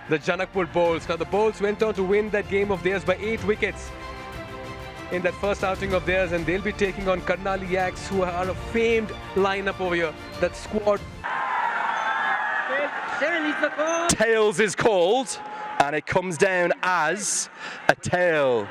the Janakpur Bowls. Now the Bowls went on to win that game of theirs by 8 wickets in that first outing of theirs, and they'll be taking on KARNALI YAKS, who are a famed lineup over here. That squad. Tails is called, and it comes down as a tail.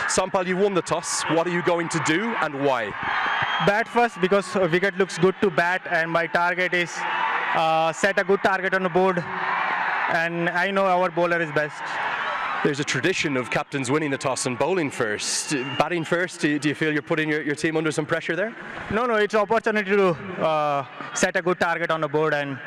Sampal, you won the toss. What are you going to do and why? Bat first, because wicket looks good to bat, and my target is set a good target on the board, and I know our bowler is best. There's a tradition of captains winning the toss and bowling first. Batting first, do you feel you're putting your team under some pressure there? No, it's an opportunity to set a good target on the board and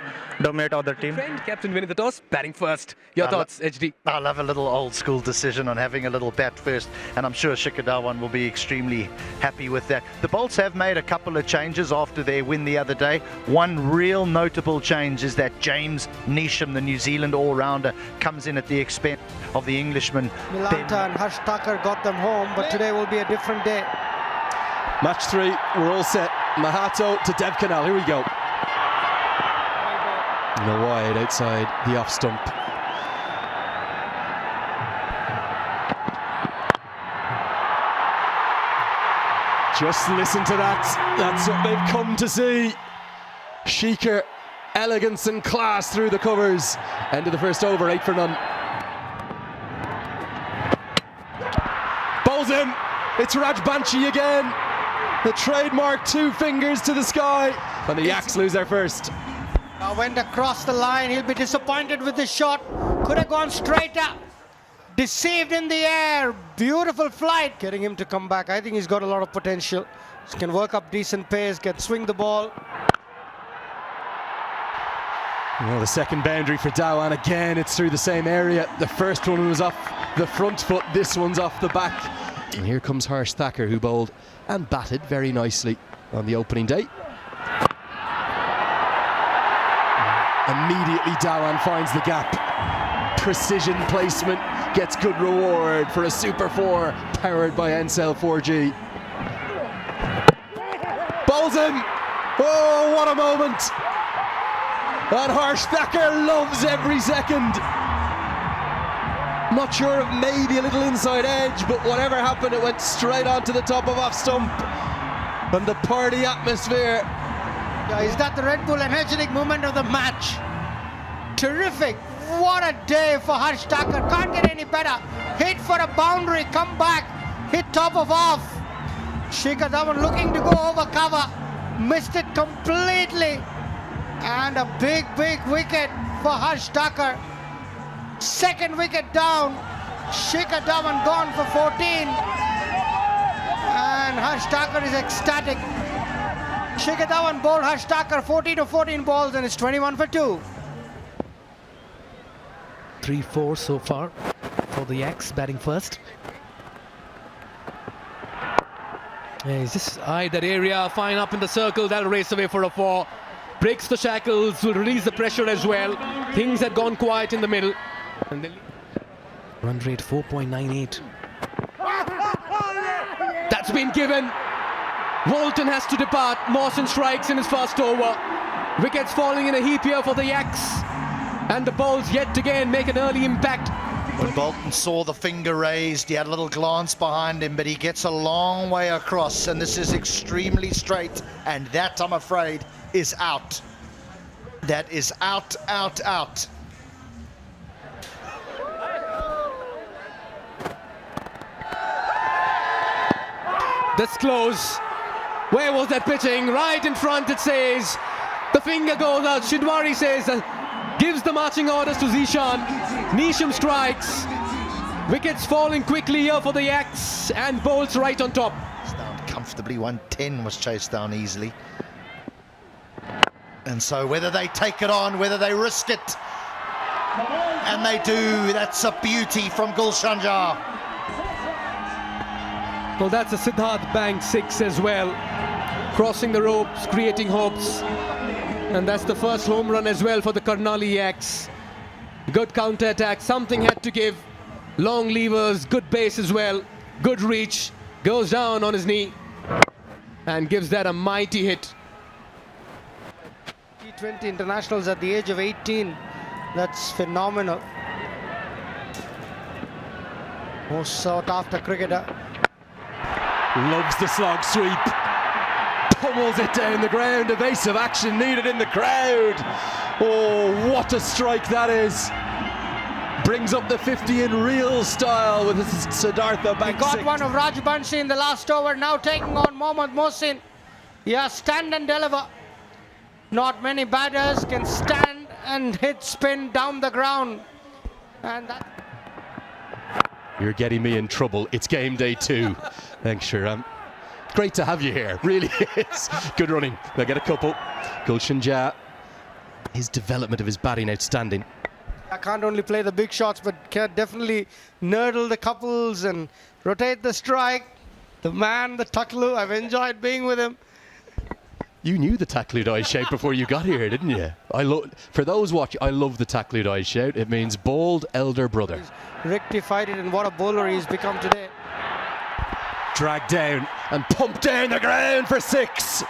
dominate other team. Friend, captain winning the toss, batting first. Your thoughts, HD? I love a little old school decision on having a little bat first, and I'm sure Shikhar Dhawan will be extremely happy with that. The Bolts have made a couple of changes after their win the other day. One real notable change is that James Neesham, the New Zealand all-rounder, comes in at the expense of the Englishman. Milanta and Harsh Thakur got them home, but today will be a different day. Match 3, we're all set. Mahato to Dev Canal, here we go. And a wide outside the off stump. Just listen to that. That's what they've come to see. Shikhar, elegance and class through the covers. End of the first over, 8 for none. Bowls him. It's Raj Banshi again. The trademark 2 fingers to the sky. And the Yaks lose their first. Went across the line. He'll be disappointed with the shot. Could have gone straight up. Deceived in the air. Beautiful flight. Getting him to come back. I think he's got a lot of potential. He can work up decent pace, can swing the ball. Well, the second boundary for Dhawan. Again, it's through the same area. The first one was off the front foot. This one's off the back. And here comes Harsh Thakur, who bowled and batted very nicely on the opening day. Immediately Dhawan finds the gap. Precision placement gets good reward for a Super 4 powered by Ncell 4G. Bowls him! Oh, what a moment! And Harsh Thakur loves every second. Not sure if maybe a little inside edge, but whatever happened, it went straight onto the top of off stump. And the party atmosphere. Yeah, is that the Red Bull energetic moment of the match? Terrific. What a day for Harsh Thakur. Can't get any better. Hit for a boundary, come back, hit top of off. Shikhar Dhawan looking to go over cover. Missed it completely. And a big wicket for Harsh Thakur. Second wicket down. Shikhar Dhawan gone for 14. And Harsh Thakur is ecstatic. Shikhar Dhawan bowled Harsh Thakur 14 of 14 balls, and it's 21 for 2. 3-4 so far for the Yaks, batting first. Yeah, he's just eyed that area, fine up in the circle, that'll race away for a 4. Breaks the shackles, will release the pressure as well. Things had gone quiet in the middle. And run rate 4.98. That's been given. Walton has to depart. Mawson strikes in his first over. Wickets falling in a heap here for the Yaks. And the Bowls yet again make an early impact. When Bolton saw the finger raised, he had a little glance behind him, but he gets a long way across, and this is extremely straight, and that, I'm afraid, is out. That is out. That's close. Where was that pitching? Right in front, it says. The finger goes out. Shidwari says, gives the marching orders to Zishan. Neesham strikes. Wickets falling quickly here for the Yaks, and Bowls right on top. It's down comfortably. 110 was chased down easily. And so whether they take it on, whether they risk it, and they do, that's a beauty from Gulshan Jah. Well, that's a Siddhartha bank 6 as well. Crossing the ropes, creating hopes. And that's the first home run as well for the KARNALI YAKS. Good counter-attack, something had to give. Long levers, good base as well. Good reach, goes down on his knee and gives that a mighty hit. T20 internationals at the age of 18. That's phenomenal. Most sought after cricketer. Loves the slog sweep. Pummels it down the ground. Evasive action needed in the crowd. Oh, what a strike that is. Brings up the 50 in real style with his Siddhartha bank He got six. one of Rajbanshi in the last over, now taking on Mohammad Mohsin. Yeah, stand and deliver. Not many batters can stand and hit spin down the ground. And that... You're getting me in trouble. It's game day 2. Thanks, Shiram. Great to have you here, really is. Good running. They'll get a couple. Gulshan Jah, his development of his batting outstanding. I can't only play the big shots, but can definitely nurdle the couples and rotate the strike. The man, the Taklu, I've enjoyed being with him. You knew the Takludai shout before you got here, didn't you? For those watching, I love the Takludai shout. It means bold elder brother. He's rectified it, and what a bowler he's become today. Dragged down and pumped down the ground for 6.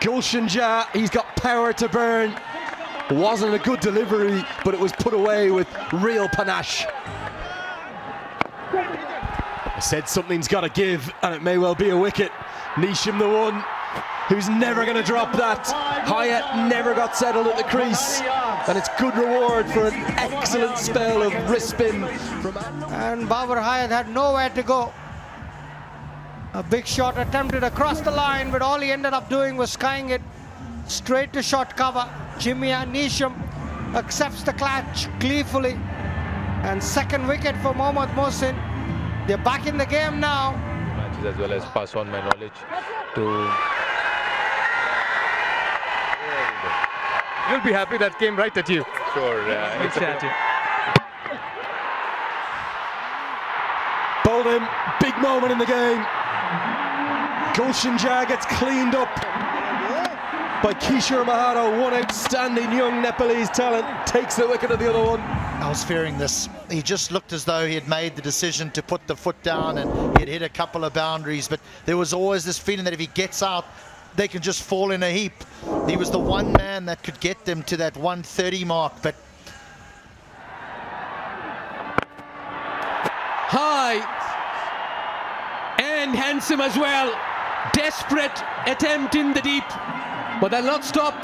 Gulshan Jah, he's got power to burn. Wasn't a good delivery, but it was put away with real panache. I said something's got to give, and it may well be a wicket. Nisham the one who's never going to drop that. Hyatt never got settled at the crease, and it's good reward for an excellent spell of wrist spin from... And Babar Hyatt had nowhere to go. A big shot attempted across the line, but all he ended up doing was skying it straight to short cover. Jimia Nisham accepts the clutch gleefully. And second wicket for Mohammad Mohsin. They're back in the game now. Matches as well as pass on my knowledge to... You'll be happy that came right at you. Sure. It's at you. Bowled him, big moment in the game. Gulshan Jah gets cleaned up by Kishore Mahato, one outstanding young Nepalese talent, takes the wicket of the other one. I was fearing this. He just looked as though he had made the decision to put the foot down and he had hit a couple of boundaries, but there was always this feeling that if he gets out, they can just fall in a heap. He was the one man that could get them to that 130 mark, but... High and handsome as well. Desperate attempt in the deep, but they'll not stop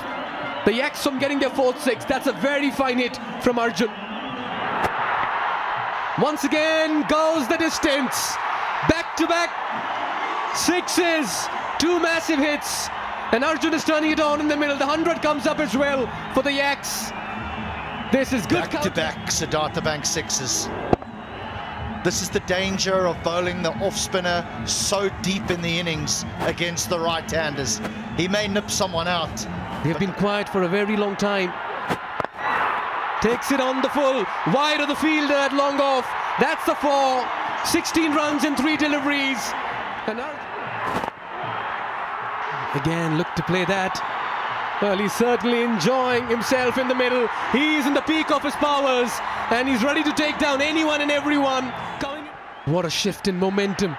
the Yaks from getting their 4th 6. That's a very fine hit from Arjun. Once again goes the distance. Back-to-back 6s, 2 massive hits, and Arjun is turning it on in the middle. The 100 comes up as well for the Yaks. This is good. Back-to-back Siddhartha bank 6s. This is the danger of bowling the off-spinner so deep in the innings against the right-handers. He may nip someone out. They've been quiet for a very long time. Takes it on the full, wide of the fielder at long off. That's the 4. 16 runs in 3 deliveries. And again, look to play that. Well, he's certainly enjoying himself in the middle. He's in the peak of his powers, and he's ready to take down anyone and everyone. What a shift in momentum.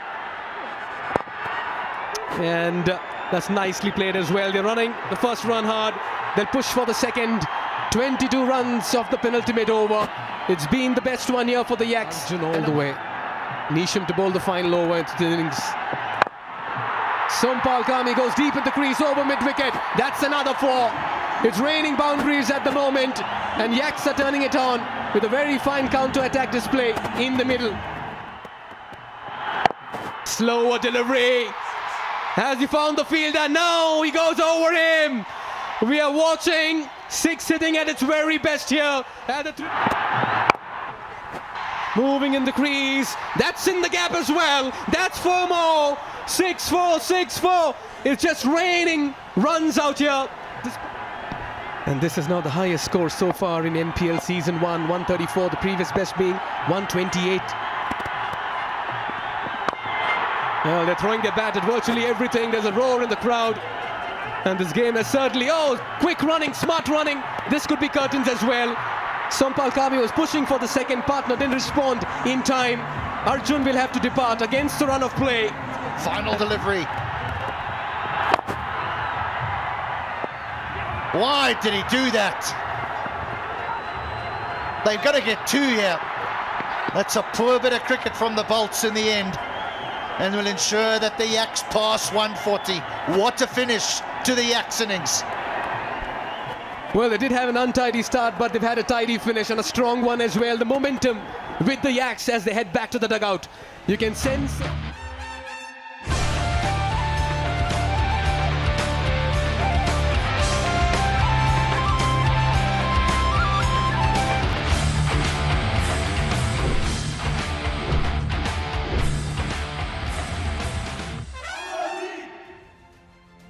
And that's nicely played as well. They're running the first run hard. They'll push for the second. 22 runs of the penultimate over. It's been the best one here for the Yaks. All the way. Nisham to bowl the final over into the innings. Sompal Kami goes deep in the crease over mid-wicket. That's another 4. It's raining boundaries at the moment, and Yaks are turning it on with a very fine counter-attack display in the middle. Slower delivery. Has he found the fielder? No, he goes over him. We are watching 6 hitting at its very best here. Moving in the crease. That's in the gap as well. That's 4 more. 6-4, 6-4. It's just raining runs out here. And this is now the highest score so far in NPL Season 1. 134, the previous best being 128. Well, they're throwing their bat at virtually everything. There's a roar in the crowd. And this game has certainly... Oh, quick running, smart running. This could be curtains as well. Sompal Kami was pushing for the second partner, didn't respond in time. Arjun will have to depart against the run of play. Final delivery. Why did he do that? They've got to get 2 here. That's a poor bit of cricket from the Bolts in the end, and will ensure that the Yaks pass 140. What a finish to the Yaks innings. Well, they did have an untidy start, but they've had a tidy finish and a strong one as well. The momentum with the Yaks as they head back to the dugout. You can sense...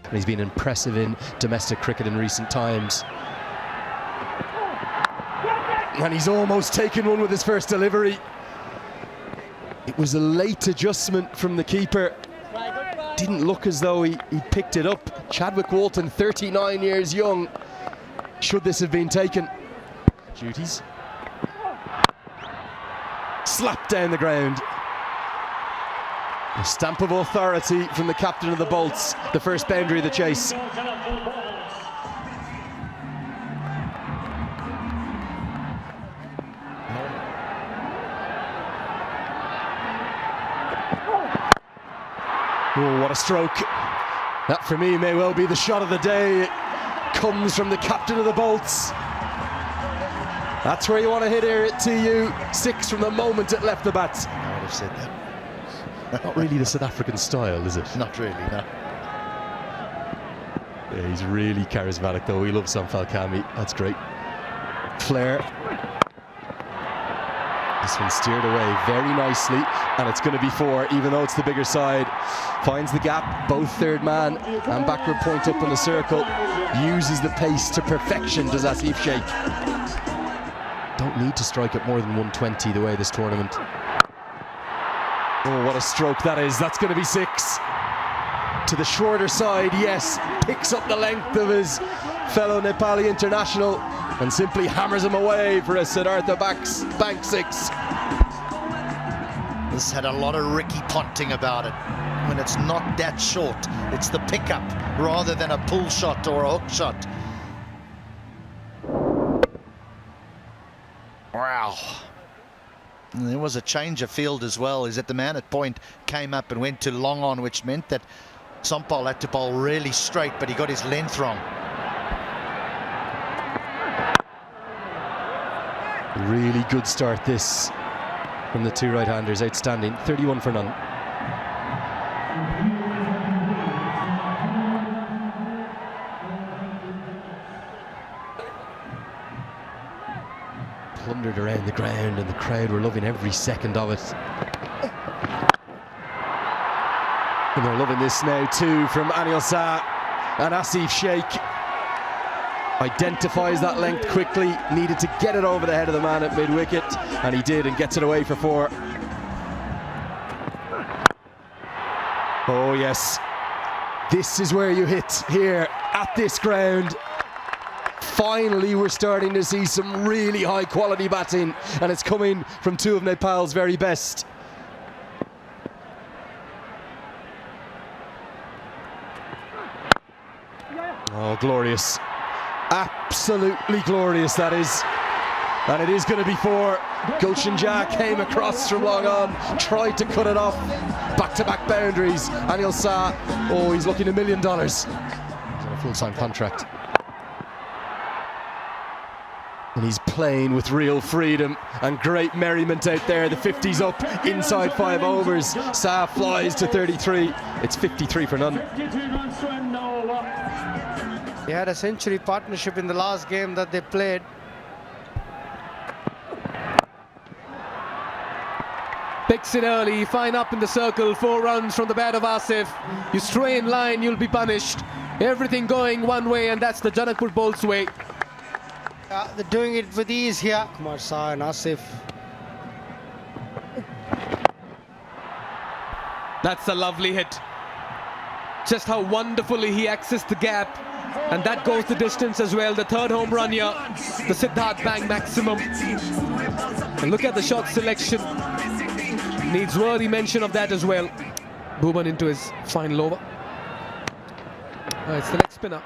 He's been impressive in domestic cricket in recent times. And he's almost taken one with his first delivery. It was a late adjustment from the keeper. Didn't look as though he picked it up. Chadwick Walton, 39 years young. Should this have been taken? Duties. Slapped down the ground. A stamp of authority from the captain of the Bolts, the first boundary of the chase. Oh, what a stroke. That for me may well be the shot of the day. It comes from the captain of the Bolts. That's where you want to hit it to you. 6 from the moment it left the bats. I would have said that. Not really the South African style, is it? Not really, no. Yeah, he's really charismatic though. We love Sam Falcami. That's great. Flair. This one steered away very nicely, and it's going to be 4, even though it's the bigger side. Finds the gap, both third man and backward point up in the circle. Uses the pace to perfection, does Asif Sheikh. Don't need to strike at more than 120 the way this tournament. Oh, what a stroke that is. That's going to be 6. To the shorter side, yes. Picks up the length of his fellow Nepali international and simply hammers him away for a Siddhartha bank 6. This had a lot of Ricky Ponting about it. When it's not that short, it's the pickup rather than a pull shot or a hook shot. Wow. And there was a change of field as well, is that the man at point came up and went to long on, which meant that Sompal had to bowl really straight, but he got his length wrong. Really good start this from the 2 right-handers, outstanding. 31 for none. Plundered around the ground and the crowd were loving every second of it. And they're loving this now too from Anil Shah, and Asif Sheikh identifies that length quickly, needed to get it over the head of the man at mid-wicket, and he did, and gets it away for 4. Oh yes, this is where you hit here at this ground. Finally we're starting to see some really high quality batting, and it's coming from 2 of Nepal's very best. Oh, glorious. Absolutely glorious, that is. And it is going to be 4. Gulshan Jah came across from long on, tried to cut it off. Back-to-back boundaries. Anil Shah, oh, he's looking $1 million. He's on a full-time contract. And he's playing with real freedom and great merriment out there. The 50's up inside 5 overs. Shah flies to 33. It's 53 for none. They had a century partnership in the last game that they played. Picks it early, fine up in the circle, 4 runs from the bat of Asif. You stray in line, you'll be punished. Everything going one way, and that's the Janakpur Bolts way. They're doing it with ease here. Kumar Shah and Asif. That's a lovely hit. Just how wonderfully he accessed the gap. And that goes the distance as well. The 3rd home run here, the Siddhartha bang maximum. And look at the shot selection. Needs worthy mention of that as well. Bhuban into his final over. It's the leg spinner.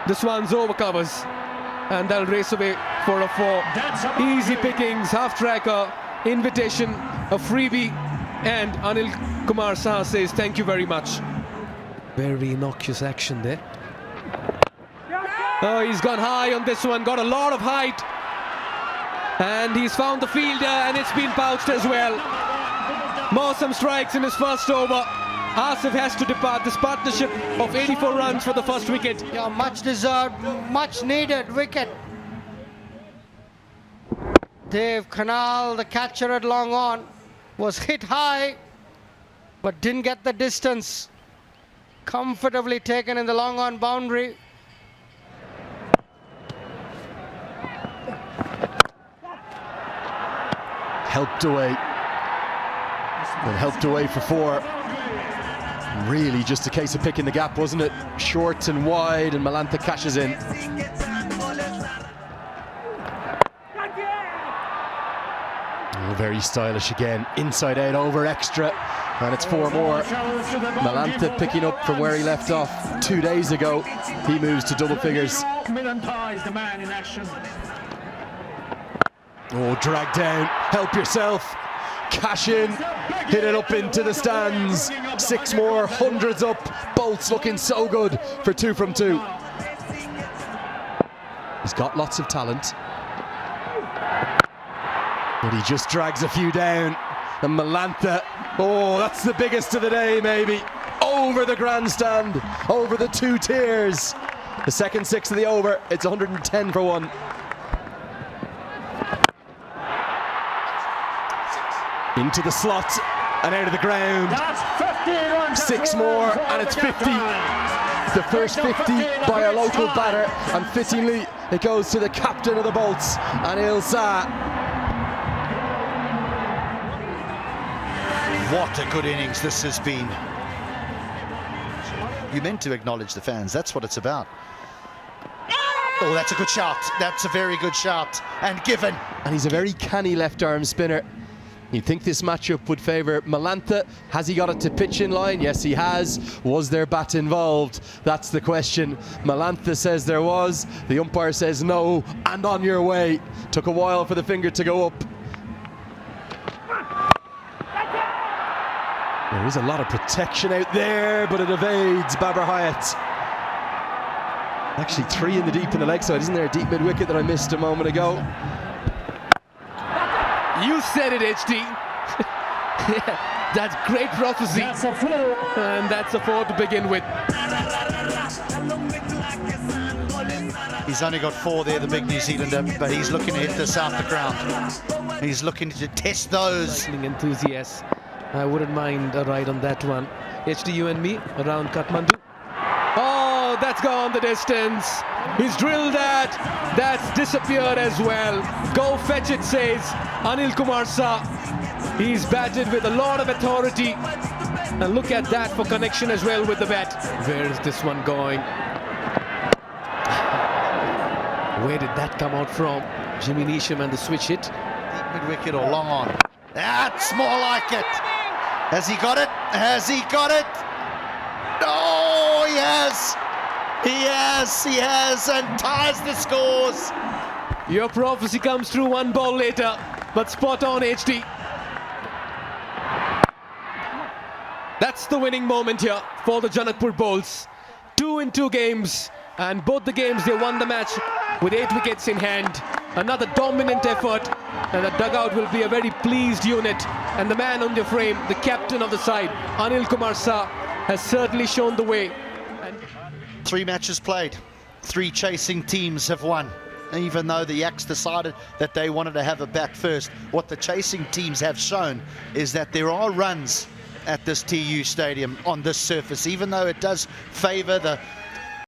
This one's over covers. And they'll race away for a 4. Easy pickings, half tracker. invitation, a freebie, and Anil Kumar Saha says thank you very much. Very innocuous action there. Oh, he's gone high on this one, got a lot of height. And he's found the fielder, and it's been pouched as well. Mawsum strikes in his first over. Asif has to depart. This partnership of 84 runs for the first wicket. Yeah, much deserved, much needed wicket. Dave Karnal, the catcher at long on, was hit high, but didn't get the distance. Comfortably taken in the long on boundary. Helped away. And helped away for 4. Really just a case of picking the gap, wasn't it? Short and wide, and Malantha cashes in. Oh, very stylish again. Inside out over extra. And it's 4 more. Malantha picking up from where he left off 2 days ago. He moves to double figures. Oh, drag down. Help yourself. Cash in. Hit it up into the stands. 6 more. Hundreds up. Bolts looking so good for 2 from 2. He's got lots of talent. But he just drags a few down. And Malantha, oh, that's the biggest of the day, maybe. Over the grandstand, over the 2 tiers. The second 6 of the over, it's 110 for 1. Into the slot and out of the ground. 6 more, and it's 50. The first 50 by a local batter, and fittingly, it goes to the captain of the Bolts, Anil Saha. What a good innings this has been. You meant to acknowledge the fans. That's what it's about. Oh, that's a good shout. That's a very good shout. And given. And he's a very canny left-arm spinner. You'd think this matchup would favour Malantha. Has he got it to pitch in line? Yes, he has. Was there bat involved? That's the question. Malantha says there was. The umpire says no. And on your way. Took a while for the finger to go up. There is a lot of protection out there, but it evades Babar Hyatt. Actually 3 in the deep in the leg side. Isn't there a deep mid-wicket that I missed a moment ago? You said it, HD. Yeah, that's great prophecy. And that's a 4 to begin with. He's only got 4 there, the big New Zealander, but he's looking to hit this out the ground. He's looking to test those. Cycling enthusiasts. I wouldn't mind a ride on that one. HD, you and me around Kathmandu. Oh, that's gone the distance. He's drilled that. That's disappeared as well. Go fetch it, says Anil Kumar Saha. He's batted with a lot of authority. And look at that for connection as well with the bat. Where is this one going? Where did that come out from? Jimmy Neesham and the switch hit. Deep mid-wicket or long on. That's more like it. Has he got it? Has he got it? Oh, he has. He has, and ties the scores. Your prophecy comes through 1 ball later, but spot on, HD. That's the winning moment here for the Janakpur Bowls. 2 in 2 games, and both the games they won the match with 8 wickets in hand. Another dominant effort, and the dugout will be a very pleased unit. And the man on the frame, the captain of the side, Anil Kumar Saha, has certainly shown the way. 3 matches played, 3 chasing teams have won. Even though the Yaks decided that they wanted to have a bat first, what the chasing teams have shown is that there are runs at this TU stadium on this surface, even though it does favour the